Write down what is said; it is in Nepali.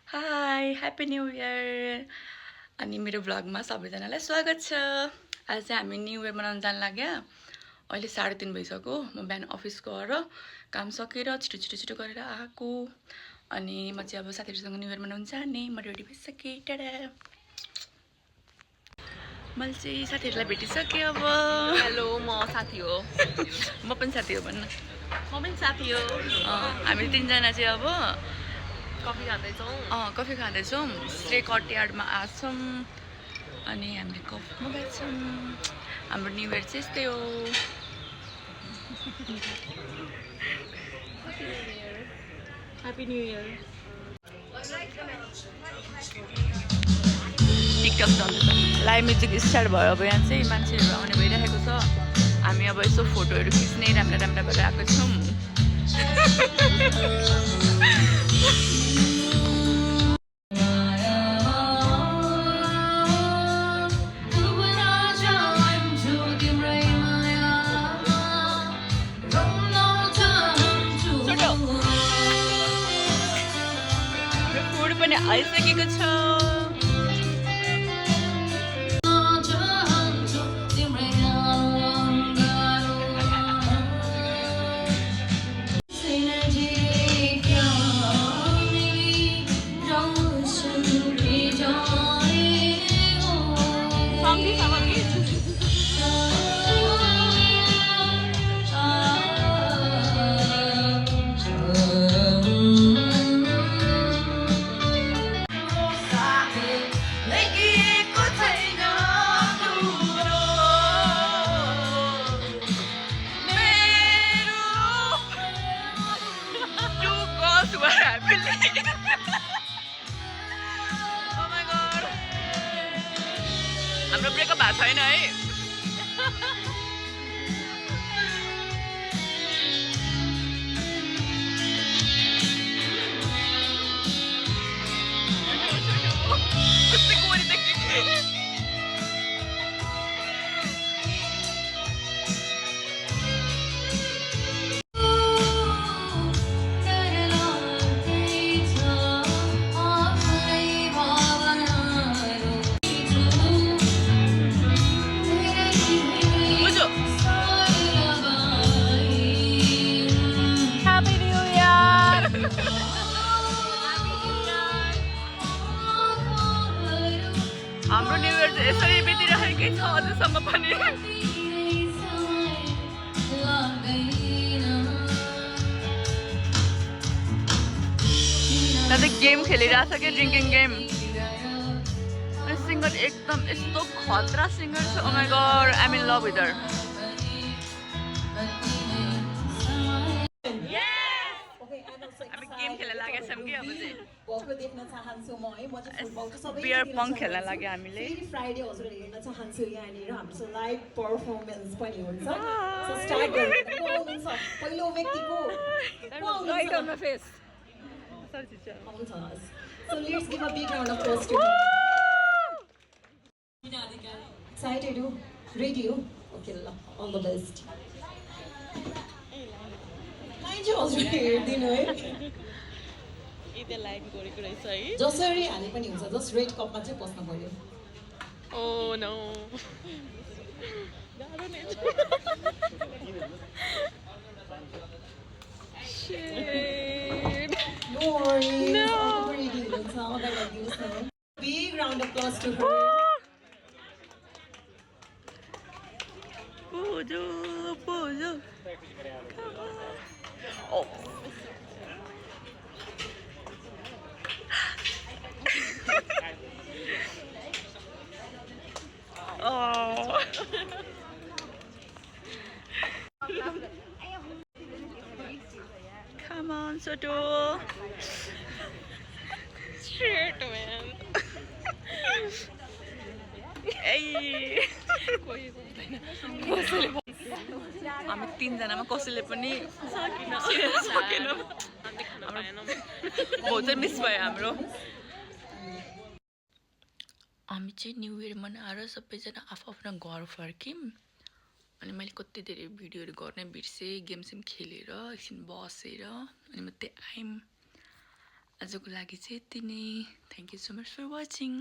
हाई ह्याप्पी न्यू इयर अनि मेरो भ्लगमा सबैजनालाई स्वागत छ। आज चाहिँ हामी न्यू इयर मनाउन जान लाग्यो। अहिले 3:30 भइसक्यो। म बिहान अफिस गएर काम सकेर छिटो गरेर आएको अनि म चाहिँ अब साथीहरूसँग न्यू इयर मनाउन जाने। म रेडी भइसकेँ। टाडा मैले चाहिँ साथीहरूलाई भेटिसकेँ। अब हेलो म साथी हो। म पनि साथी हो भन्न। म पनि साथी हो। हामी तीनजना चाहिँ अब कफी खाँदैछौँ। कफी खाँदैछौँ। स्ट्रे कर्टयार्डमा आछौँ अनि हामीले कफीमा गएछौँ। हाम्रो न्यू इयर चाहिँ यस्तै हो। Happy new year. टिकटक चल्दैछ। लाइभ म्युजिक स्टार्ट भयो। अब यहाँ चाहिँ मान्छेहरू आउने भइरहेको छ। हामी अब यसो फोटोहरू खिच्ने राम्रा गरेर आएको छौँ। फुड पनि आइसकेको छ। हाम्रो ब्रेकअप भएको छैन है। हाम्रो न्यू इयर चाहिँ यसरी बितिरहेकै छ अझसम्म पनि। त गेम खेलिरहेछ क्या, ड्रिङ्किङ गेम। सिङ्गर एकदम यस्तो खतरा सिङ्गर छ। Oh my god, I am in love with her. Game खेल्न लागेको छौँ कि अब चाहिँ देख्न चाहन्छु म है। म चाहिँ फुटबलको सबै बियर पङ्क खेल्न लाग्यो हामीले। फ्राइडे हजुर हेर्न चाहन्छु यहाँनिर। हाम्रो लाइभ पर्फर्मेन्स पनि हुन्छ। सो स्टार्ट गरौँ। को आउनुहुन्छ पहिलो व्यक्ति को राइट अन द फेस। आउँछ। So let's give a big round of applause to excited you? Ready you? Okay, all the best. Mind you also हेर्दिनु है। यता लाइन गरेको रहेछ है। जसरी हाले पनि हुन्छ। जस्ट रेड कपमा चाहिँ पस्न पर्यो। Oh no. Shit. No worries. No. Ready हुन्छ। अगाडि लागिदिनुहोस् न। Big round of applause to her. Pojo. Come on. Oh. Oh. Come on, Soto. Shit, man. Hey. हामी तीनजनामा कसैले पनि सकेन। बहुत मिस भयो हाम्रो। हामी चाहिँ न्यू इयर मनाएर सबैजना आफ्नो घर फर्क्यौँ। अनि मैले कति धेरै भिडियोहरू गर्नै बिर्सेँ। गेम सेम खेलेर एकछिन बसेर अनि मात्रै आयौँ। आजको लागि चाहिँ यति नै thank you so much for watching